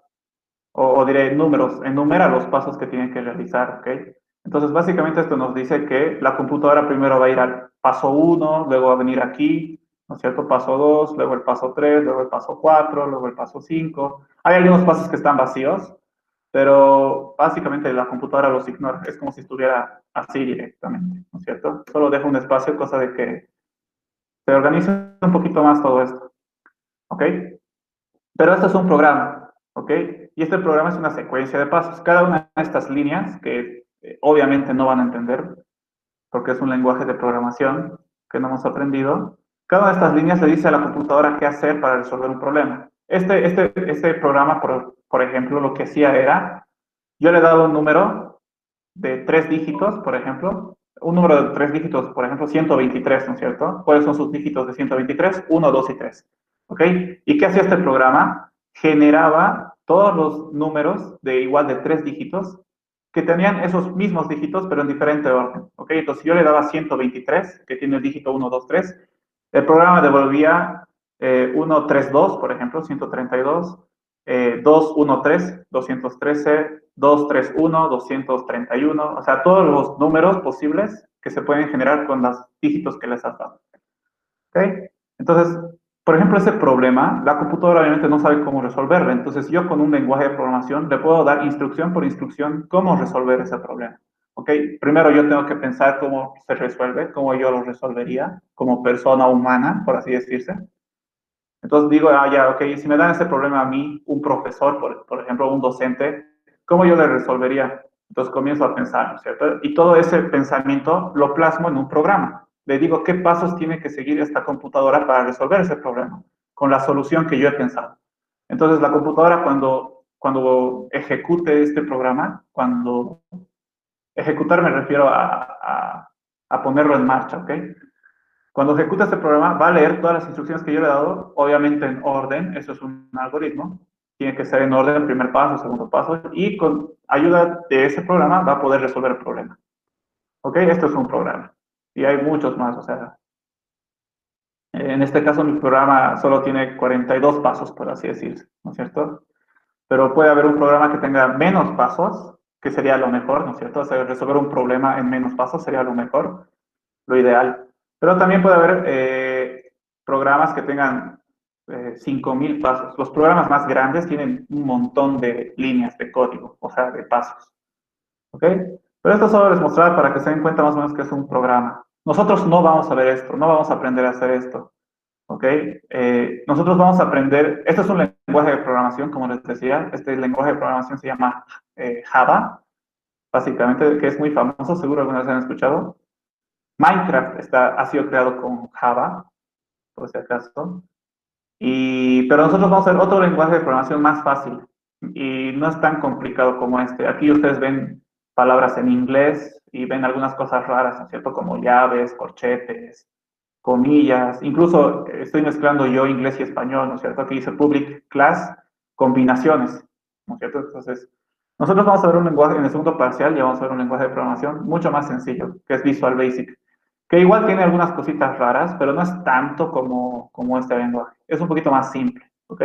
o diré números, enumera los pasos que tienen que realizar, ¿ok? Entonces, básicamente esto nos dice que la computadora primero va a ir al paso 1, luego va a venir aquí, ¿no es cierto? Paso 2, luego el paso 3, luego el paso 4, luego el paso 5. Hay algunos pasos que están vacíos, pero básicamente la computadora los ignora, es como si estuviera así directamente, ¿no es cierto? Solo deja un espacio, cosa de que se organice un poquito más todo esto, ¿ok? Pero esto es un programa, ¿ok? Y este programa es una secuencia de pasos. Cada una de estas líneas, que obviamente no van a entender, porque es un lenguaje de programación que no hemos aprendido, cada una de estas líneas le dice a la computadora qué hacer para resolver un problema. Este programa, por ejemplo, lo que hacía era, yo le daba un número de 3 dígitos, por ejemplo, un número de 3 dígitos, por ejemplo, 123, ¿no es cierto? ¿Cuáles son sus dígitos de 123? 1, 2 y 3. ¿Ok? ¿Y qué hacía este programa? Generaba todos los números de igual de 3 dígitos que tenían esos mismos dígitos, pero en diferente orden. ¿Ok? Entonces, si yo le daba 123, que tiene el dígito 1, 2, 3, el programa devolvía 132, por ejemplo, 132, 213, 213, 231, 231, o sea, todos los números posibles que se pueden generar con los dígitos que les has dado. ¿Ok? Entonces, por ejemplo, ese problema, la computadora obviamente no sabe cómo resolverlo. Entonces, yo con un lenguaje de programación le puedo dar instrucción por instrucción cómo resolver ese problema. ¿Ok? Primero yo tengo que pensar cómo se resuelve, cómo yo lo resolvería como persona humana, por así decirse. Entonces digo, ya, ok, si me dan ese problema a mí, un profesor, por ejemplo, un docente, ¿cómo yo le resolvería? Entonces comienzo a pensar, ¿no es cierto? Y todo ese pensamiento lo plasmo en un programa. Le digo qué pasos tiene que seguir esta computadora para resolver ese problema, con la solución que yo he pensado. Entonces la computadora cuando ejecute este programa, cuando ejecutar me refiero a ponerlo en marcha, ¿ok? Cuando ejecuta este programa, va a leer todas las instrucciones que yo le he dado, obviamente en orden, eso es un algoritmo, tiene que ser en orden, primer paso, segundo paso, y con ayuda de ese programa va a poder resolver el problema. ¿Ok? Esto es un programa. Y hay muchos más, o sea, en este caso mi programa solo tiene 42 pasos, por así decirse, ¿no es cierto? Pero puede haber un programa que tenga menos pasos, que sería lo mejor, ¿no es cierto? O sea, resolver un problema en menos pasos sería lo mejor, lo ideal. Pero también puede haber programas que tengan 5.000 pasos. Los programas más grandes tienen un montón de líneas de código, o sea, de pasos. ¿Ok? Pero esto solo les mostraba para que se den cuenta más o menos que es un programa. Nosotros no vamos a ver esto, no vamos a aprender a hacer esto. ¿Ok? Nosotros vamos a aprender, esto es un lenguaje de programación, como les decía, este lenguaje de programación se llama Java, básicamente, que es muy famoso, seguro algunas vez han escuchado. Minecraft ha sido creado con Java, por si acaso. Pero nosotros vamos a ver otro lenguaje de programación más fácil y no es tan complicado como este. Aquí ustedes ven palabras en inglés y ven algunas cosas raras, ¿no es cierto? Como llaves, corchetes, comillas. Incluso estoy mezclando yo inglés y español, ¿no es cierto? Aquí dice public class, combinaciones, ¿no es cierto? Entonces, nosotros vamos a ver un lenguaje, en el segundo parcial ya vamos a ver un lenguaje de programación mucho más sencillo, que es Visual Basic, que igual tiene algunas cositas raras, pero no es tanto como este lenguaje. Es un poquito más simple, ¿ok?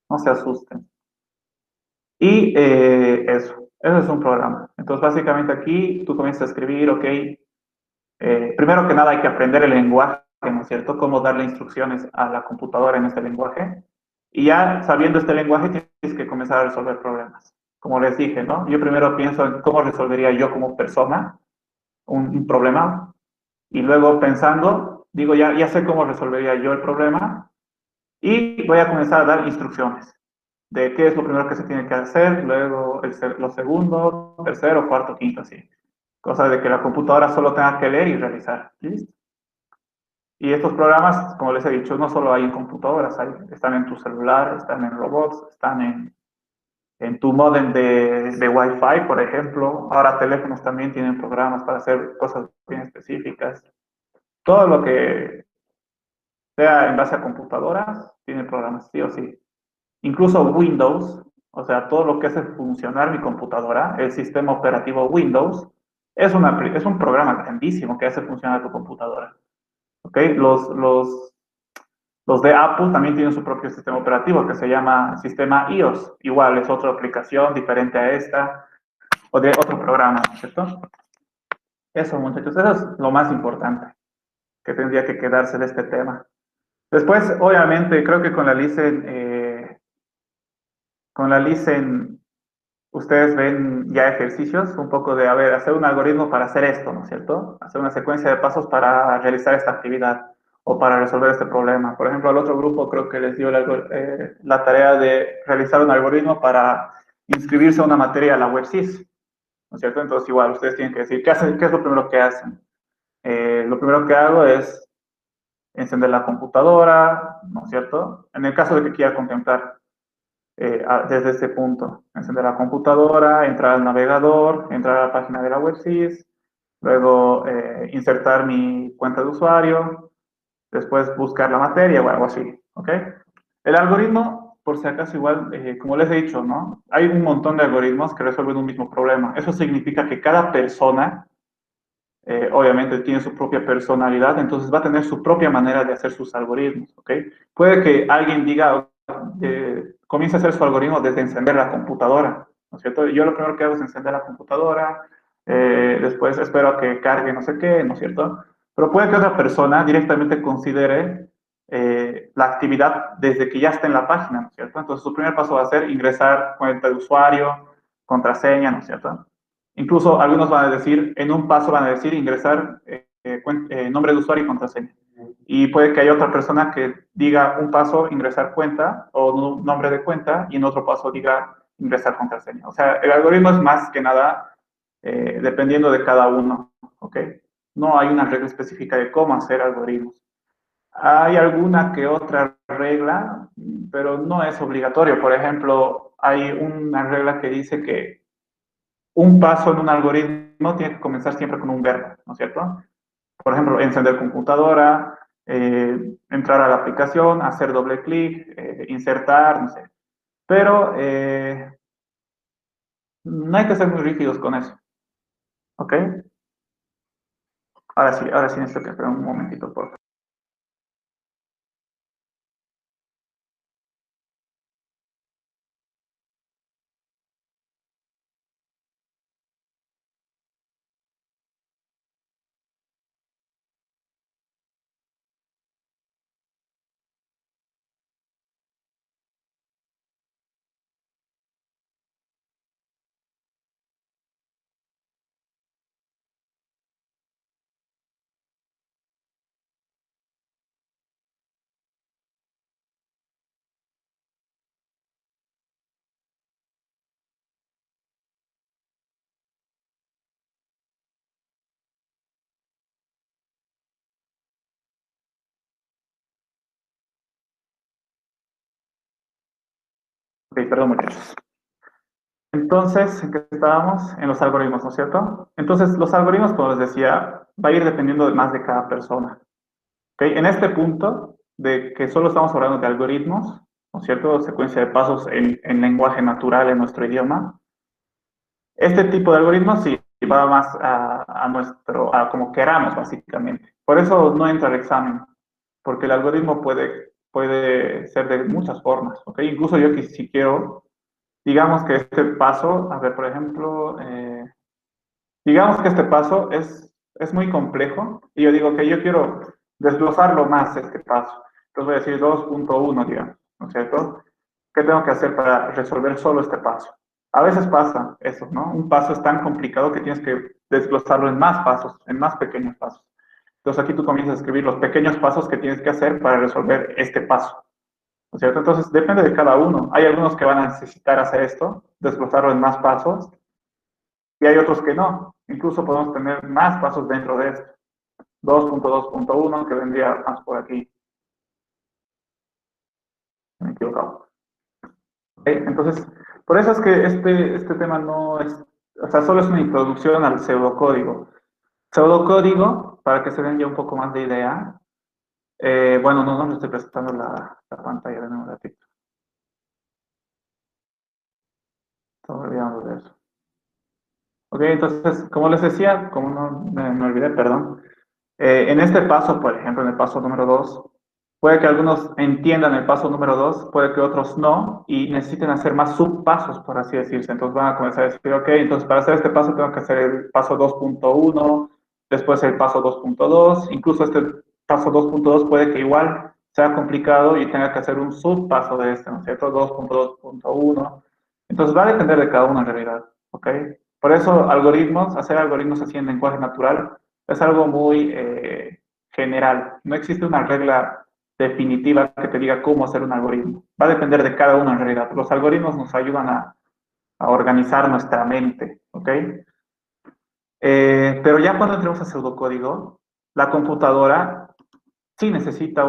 No se asusten. Y eso es un programa. Entonces, básicamente aquí tú comienzas a escribir, ok, primero que nada hay que aprender el lenguaje, ¿no es cierto? Cómo darle instrucciones a la computadora en este lenguaje. Y ya sabiendo este lenguaje tienes que comenzar a resolver problemas. Como les dije, ¿no? Yo primero pienso en cómo resolvería yo como persona un problema y luego pensando, digo, ya sé cómo resolvería yo el problema y voy a comenzar a dar instrucciones de qué es lo primero que se tiene que hacer, luego lo segundo, tercero, cuarto, quinto, así. Cosa de que la computadora solo tenga que leer y realizar. ¿Listo? Y estos programas, como les he dicho, no solo hay en computadoras, están en tu celular, están en robots, están en tu modem de Wi-Fi, por ejemplo. Ahora teléfonos también tienen programas para hacer cosas bien específicas. Todo lo que sea en base a computadoras tiene programas, sí o sí. Incluso Windows, o sea, todo lo que hace funcionar mi computadora, el sistema operativo Windows, es un programa grandísimo que hace funcionar tu computadora. ¿Ok? Los de Apple también tienen su propio sistema operativo que se llama sistema iOS. Igual es otra aplicación diferente a esta o de otro programa, ¿cierto? Eso, muchachos, eso es lo más importante que tendría que quedarse de este tema. Después, obviamente, creo que con la Listen, ustedes ven ya ejercicios, un poco de, a ver, hacer un algoritmo para hacer esto, ¿no es cierto? Hacer una secuencia de pasos para realizar esta actividad o para resolver este problema. Por ejemplo, al otro grupo creo que les dio la tarea de realizar un algoritmo para inscribirse a una materia a la WebSys, ¿no es cierto? Entonces, igual, ustedes tienen que decir, ¿qué es lo primero que hacen? Lo primero que hago es encender la computadora, ¿no es cierto? En el caso de que quiera contemplar desde este punto, encender la computadora, entrar al navegador, entrar a la página de la WebSys, luego insertar mi cuenta de usuario, después buscar la materia o algo así, ¿ok? El algoritmo, por si acaso igual, como les he dicho, ¿no? Hay un montón de algoritmos que resuelven un mismo problema. Eso significa que cada persona obviamente tiene su propia personalidad, entonces va a tener su propia manera de hacer sus algoritmos, ¿ok? Puede que alguien diga, comience a hacer su algoritmo desde encender la computadora, ¿no es cierto? Yo lo primero que hago es encender la computadora, después espero a que cargue no sé qué, ¿no es cierto? Pero puede que otra persona directamente considere la actividad desde que ya está en la página, ¿no es cierto? Entonces su primer paso va a ser ingresar cuenta de usuario, contraseña, ¿no es cierto? Incluso algunos van a decir, en un paso van a decir ingresar nombre de usuario y contraseña. Y puede que haya otra persona que diga un paso ingresar cuenta o nombre de cuenta y en otro paso diga ingresar contraseña. O sea, el algoritmo es más que nada dependiendo de cada uno, ¿ok? No hay una regla específica de cómo hacer algoritmos. Hay alguna que otra regla, pero no es obligatorio. Por ejemplo, hay una regla que dice que un paso en un algoritmo tiene que comenzar siempre con un verbo, ¿no es cierto? Por ejemplo, encender computadora, entrar a la aplicación, hacer doble clic, insertar, no sé. Pero no hay que ser muy rígidos con eso, ¿ok? Ahora sí necesito que esperen un momentito, por favor. Ok, perdón, muchachos. Entonces, ¿en qué estábamos? En los algoritmos, ¿no es cierto? Entonces, los algoritmos, como les decía, va a ir dependiendo más de cada persona. ¿Ok? En este punto, de que solo estamos hablando de algoritmos, ¿no es cierto? Secuencia de pasos en lenguaje natural en nuestro idioma. Este tipo de algoritmos sí va más a como queramos, básicamente. Por eso no entra al examen, porque el algoritmo puede ser de muchas formas, ¿ok? Incluso yo que si quiero, digamos que este paso, a ver, por ejemplo, digamos que este paso es muy complejo y yo digo que yo quiero desglosarlo más este paso. Entonces voy a decir 2.1, digamos, ¿no es cierto? ¿Qué tengo que hacer para resolver solo este paso? A veces pasa eso, ¿no? Un paso es tan complicado que tienes que desglosarlo en más pasos, en más pequeños pasos. Entonces aquí tú comienzas a escribir los pequeños pasos que tienes que hacer para resolver este paso, ¿no es cierto? Entonces depende de cada uno. Hay algunos que van a necesitar hacer esto, desglosarlo en más pasos, y hay otros que no. Incluso podemos tener más pasos dentro de esto. 2.2.1, que vendría más por aquí. Me he equivocado. Entonces, por eso es que este tema no es, o sea, solo es una introducción al pseudocódigo. Pseudocódigo, para que se den ya un poco más de idea, bueno, no les estoy presentando la pantalla de nuevo de aquí. Estamos olvidando de eso. Ok, entonces, como les decía, como no me olvidé, perdón, en este paso, por ejemplo, en el paso número 2, puede que algunos entiendan el paso número 2, puede que otros no, y necesiten hacer más subpasos, por así decirse. Entonces van a comenzar a decir, ok, entonces para hacer este paso tengo que hacer el paso 2.1, después el paso 2.2, incluso este paso 2.2 puede que igual sea complicado y tenga que hacer un subpaso de este, ¿no es cierto? 2.2.1. Entonces va a depender de cada uno en realidad, ¿ok? Por eso algoritmos, hacer algoritmos así en lenguaje natural, es algo muy general. No existe una regla definitiva que te diga cómo hacer un algoritmo. Va a depender de cada uno en realidad. Los algoritmos nos ayudan a organizar nuestra mente, ¿ok? Pero ya cuando entremos a pseudocódigo, la computadora sí necesita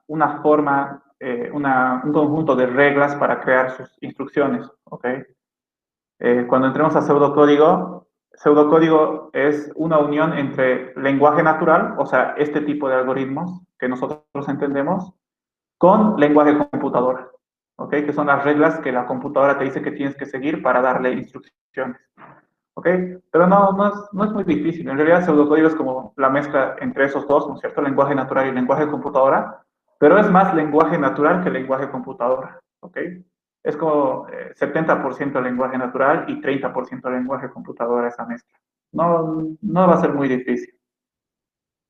una forma, un conjunto de reglas para crear sus instrucciones, ¿ok? Cuando entremos a pseudocódigo, pseudocódigo es una unión entre lenguaje natural, o sea, este tipo de algoritmos que nosotros entendemos, con lenguaje computadora, ¿ok? Que son las reglas que la computadora te dice que tienes que seguir para darle instrucciones, ¿ok? Pero no es muy difícil. En realidad, pseudocódigo es como la mezcla entre esos dos, ¿no es cierto? Lenguaje natural y lenguaje computadora, pero es más lenguaje natural que lenguaje computadora, ¿ok? Es como 70% lenguaje natural y 30% lenguaje computadora esa mezcla. No va a ser muy difícil.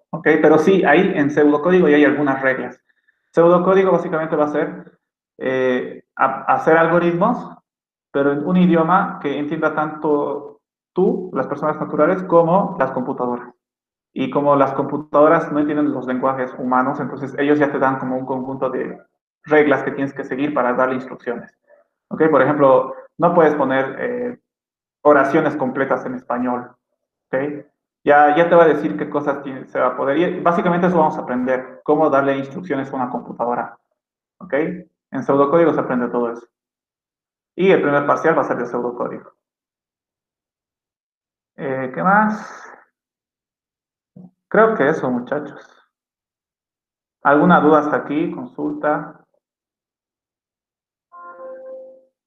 ¿Ok? Pero sí, ahí en pseudocódigo ya hay algunas reglas. Pseudocódigo básicamente va a ser hacer algoritmos, pero en un idioma que entienda tanto tú, las personas naturales, como las computadoras. Y como las computadoras no entienden los lenguajes humanos, entonces ellos ya te dan como un conjunto de reglas que tienes que seguir para darle instrucciones. ¿Ok? Por ejemplo, no puedes poner oraciones completas en español. ¿Ok? Ya te va a decir qué cosas se va a poder. Y básicamente eso vamos a aprender, cómo darle instrucciones a una computadora. ¿Ok? En pseudocódigo se aprende todo eso. Y el primer parcial va a ser de pseudocódigo. ¿Qué más? Creo que eso, muchachos. ¿Alguna duda hasta aquí? ¿Consulta?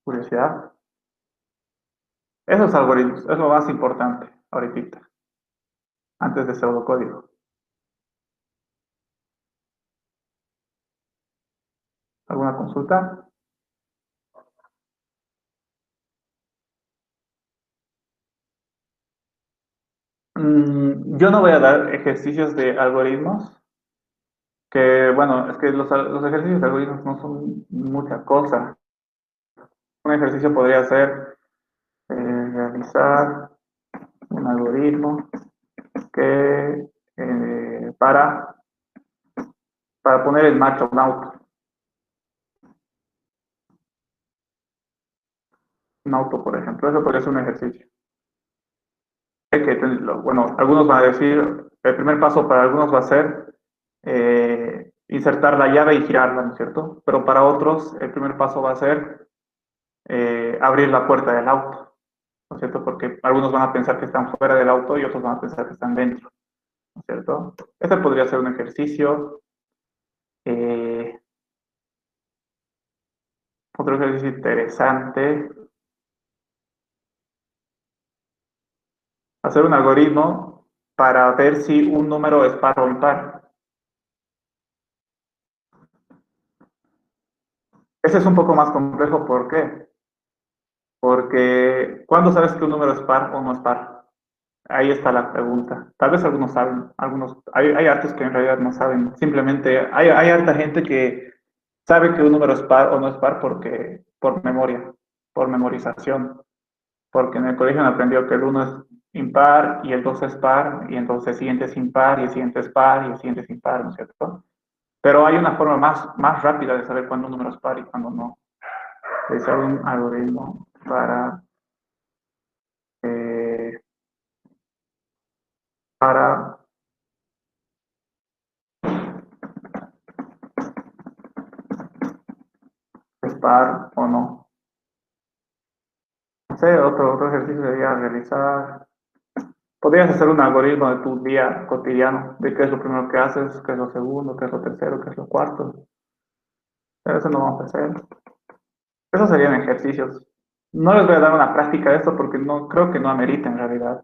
¿Curiosidad? Esos algoritmos es lo más importante ahorita, antes de pseudocódigo. ¿Alguna consulta? Yo no voy a dar ejercicios de algoritmos, que bueno, es que los ejercicios de algoritmos no son mucha cosa. Un ejercicio podría ser realizar un algoritmo que para poner en marcha un auto, por ejemplo. Eso podría ser un ejercicio. Bueno, algunos van a decir, el primer paso para algunos va a ser insertar la llave y girarla, ¿no es cierto? Pero para otros, el primer paso va a ser abrir la puerta del auto, ¿no es cierto? Porque algunos van a pensar que están fuera del auto y otros van a pensar que están dentro, ¿no es cierto? Este podría ser un ejercicio. Eh, Otro ejercicio interesante, hacer un algoritmo para ver si un número es par o impar. Ese es un poco más complejo, ¿por qué? Porque ¿cuándo sabes que un número es par o no es par? Ahí está la pregunta. Tal vez algunos saben, hay hartos que en realidad no saben. Simplemente hay harta gente que sabe que un número es par o no es par por memoria, por memorización. Porque en el colegio han aprendido que el uno es impar y el 2 es par, y entonces el siguiente es impar y el siguiente es par y el siguiente es impar, ¿no es cierto? Pero hay una forma más rápida de saber cuándo un número es par y cuándo no. Es un algoritmo eh, para par o no. No sé, otro ejercicio sería realizar. Podrías hacer un algoritmo de tu día cotidiano, de qué es lo primero que haces, qué es lo segundo, qué es lo tercero, qué es lo cuarto. Pero eso no vamos a hacer. Esos serían ejercicios. No les voy a dar una práctica de esto porque no creo que no amerita en realidad.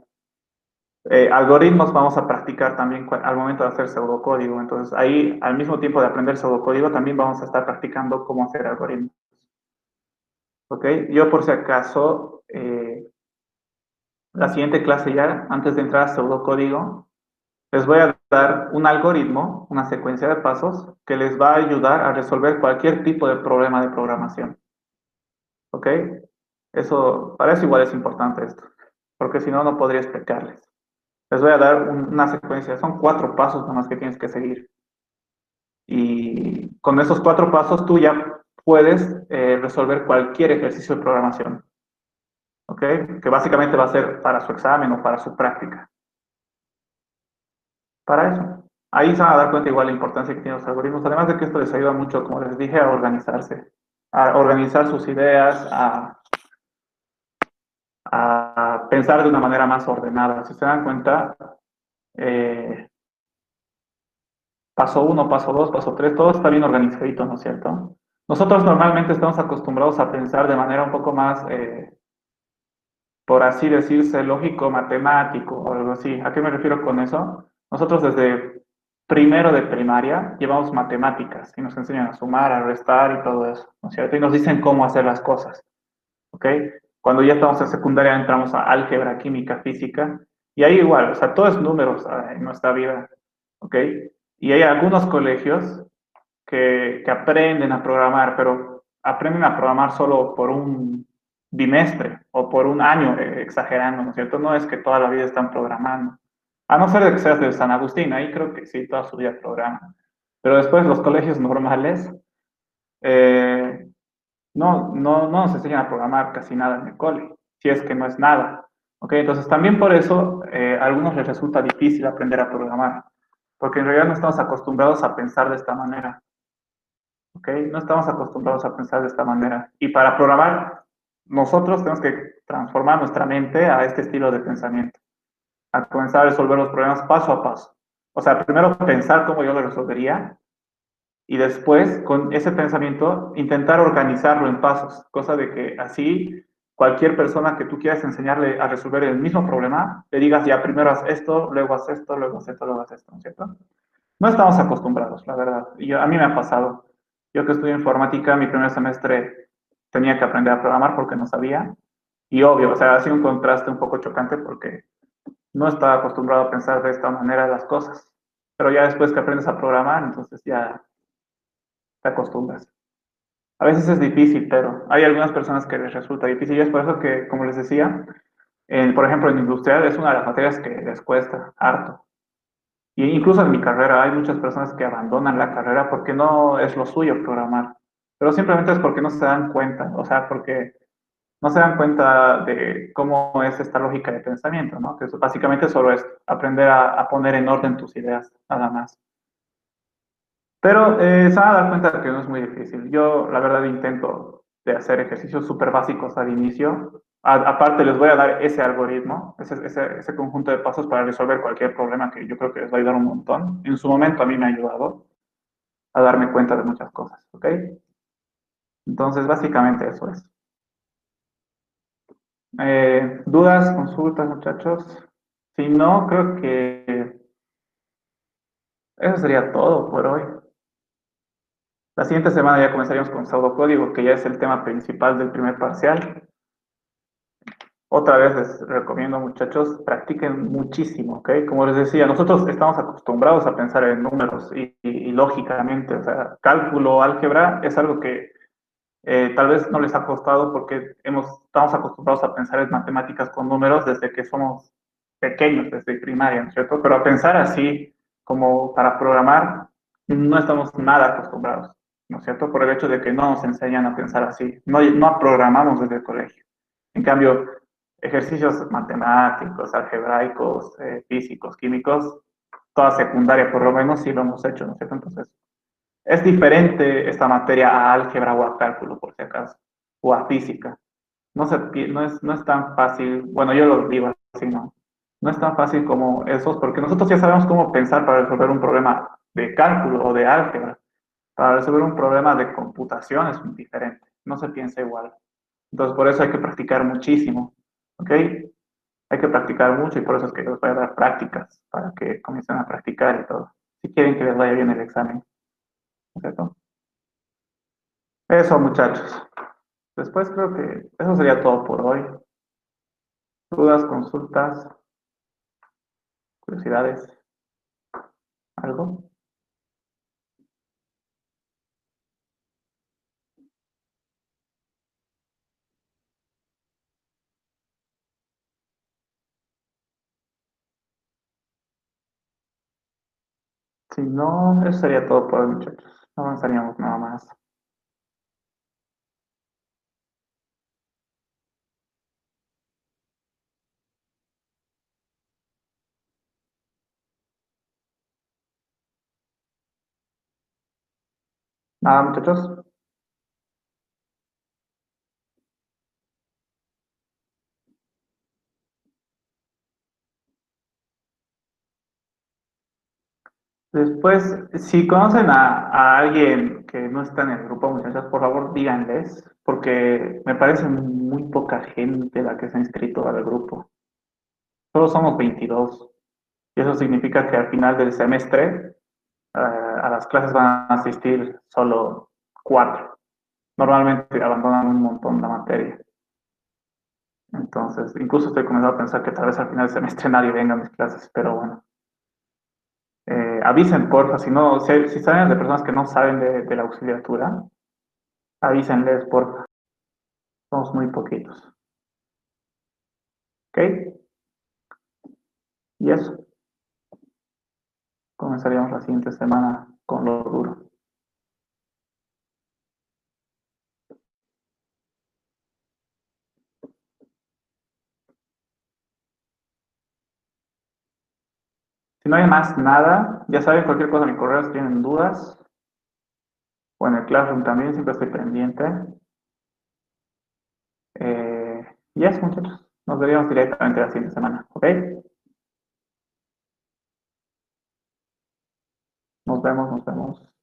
Algoritmos vamos a practicar también al momento de hacer pseudocódigo. Entonces ahí, al mismo tiempo de aprender pseudocódigo, también vamos a estar practicando cómo hacer algoritmos. ¿Ok? Yo por si acaso, la siguiente clase ya, antes de entrar a pseudocódigo, les voy a dar un algoritmo, una secuencia de pasos que les va a ayudar a resolver cualquier tipo de problema de programación. ¿Ok? Eso, para eso igual es importante esto, porque si no, no podría explicarles. Les voy a dar una secuencia, son 4 pasos nada más que tienes que seguir. Y con esos 4 pasos tú ya puedes resolver cualquier ejercicio de programación. ¿Ok? Que básicamente va a ser para su examen o para su práctica. Para eso. Ahí se van a dar cuenta igual la importancia que tienen los algoritmos, además de que esto les ayuda mucho, como les dije, a organizar sus ideas, a pensar de una manera más ordenada. Si se dan cuenta, eh, paso uno, paso dos, paso tres, todo está bien organizadito, ¿no es cierto? Nosotros normalmente estamos acostumbrados a pensar de manera un poco más, por así decirse, lógico, matemático o algo así. ¿A qué me refiero con eso? Nosotros desde primero de primaria llevamos matemáticas y nos enseñan a sumar, a restar y todo eso, ¿no es cierto? Y nos dicen cómo hacer las cosas, ¿ok? Cuando ya estamos en secundaria entramos a álgebra, química, física, y ahí igual, o sea, todo es números en nuestra vida, ¿ok? Y hay algunos colegios que aprenden a programar, pero aprenden a programar solo por un bimestre o por un año, exagerando, ¿no es cierto? No es que toda la vida están programando. A no ser de que seas de San Agustín, ahí creo que sí, toda su vida programan. Pero después los colegios normales eh, no nos enseñan a programar casi nada en el cole, si es que no es nada. ¿Ok? Entonces también por eso a algunos les resulta difícil aprender a programar, porque en realidad no estamos acostumbrados a pensar de esta manera. ¿Ok? No estamos acostumbrados a pensar de esta manera. Y para programar, nosotros tenemos que transformar nuestra mente a este estilo de pensamiento, a comenzar a resolver los problemas paso a paso. O sea, primero pensar cómo yo lo resolvería y después, con ese pensamiento, intentar organizarlo en pasos, cosa de que así cualquier persona que tú quieras enseñarle a resolver el mismo problema, le digas ya primero haz esto, luego haz esto, luego haz esto, luego haz esto, ¿no es cierto? No estamos acostumbrados, la verdad. Y a mí me ha pasado. Yo que estudio informática, mi primer semestre tenía que aprender a programar porque no sabía. Y obvio, o sea, ha sido un contraste un poco chocante porque no estaba acostumbrado a pensar de esta manera las cosas. Pero ya después que aprendes a programar, entonces ya te acostumbras. A veces es difícil, pero hay algunas personas que les resulta difícil y es por eso que, como les decía, por ejemplo, en industrial es una de las materias que les cuesta harto. Y incluso en mi carrera hay muchas personas que abandonan la carrera porque no es lo suyo programar, pero simplemente es porque no se dan cuenta, o sea, porque no se dan cuenta de cómo es esta lógica de pensamiento, ¿no? Que básicamente solo es aprender a poner en orden tus ideas, nada más. Pero se van a dar cuenta de que no es muy difícil. Yo, la verdad, intento de hacer ejercicios súper básicos al inicio. Aparte, les voy a dar ese algoritmo, ese conjunto de pasos para resolver cualquier problema que yo creo que les va a ayudar un montón. En su momento a mí me ha ayudado a darme cuenta de muchas cosas, ¿ok? Entonces, básicamente eso es. ¿Dudas, consultas, muchachos? Si no, creo que eso sería todo por hoy. La siguiente semana ya comenzaríamos con pseudocódigo, que ya es el tema principal del primer parcial. Otra vez les recomiendo, muchachos, practiquen muchísimo, ¿ok? Como les decía, nosotros estamos acostumbrados a pensar en números y lógicamente, o sea, cálculo, álgebra es algo que tal vez no les ha costado porque estamos acostumbrados a pensar en matemáticas con números desde que somos pequeños, desde primaria, ¿no es cierto? Pero a pensar así, como para programar, no estamos nada acostumbrados, ¿no es cierto? Por el hecho de que no nos enseñan a pensar así, no programamos desde el colegio. En cambio, ejercicios matemáticos, algebraicos, físicos, químicos, toda secundaria por lo menos sí lo hemos hecho, ¿no es cierto? Entonces, Es diferente esta materia a álgebra o a cálculo, por si acaso, o a física. No es tan fácil, bueno, yo lo digo así, ¿no? No es tan fácil como esos, porque nosotros ya sabemos cómo pensar para resolver un problema de cálculo o de álgebra. Para resolver un problema de computación es muy diferente, no se piensa igual. Entonces, por eso hay que practicar muchísimo, ¿ok? Hay que practicar mucho y por eso es que les voy a dar prácticas, para que comiencen a practicar y todo, si quieren que les vaya bien el examen, ¿no es cierto? Eso, muchachos. Después creo que eso sería todo por hoy. Dudas, consultas, curiosidades, algo. Si no, eso sería todo por hoy, muchachos. No avanzaríamos nada más. Nada, muchachos. Después, si conocen a alguien que no está en el grupo, muchachos, por favor díganles, porque me parece muy poca gente la que se ha inscrito al grupo. Solo somos 22 y eso significa que al final del semestre a las clases van a asistir solo 4. Normalmente abandonan un montón la materia. Entonces, incluso estoy comenzando a pensar que tal vez al final del semestre nadie venga a mis clases, pero bueno. Avisen, porfa, si no, si saben de personas que no saben de la auxiliatura, avísenles, porfa. Somos muy poquitos. ¿Ok? Y eso, comenzaríamos la siguiente semana con lo duro. Si no hay más nada, ya saben, cualquier cosa en mi correo si tienen dudas, o en el Classroom también, siempre estoy pendiente. Y eso, muchachos. Nos veríamos directamente la siguiente semana, ¿ok? Nos vemos, nos vemos.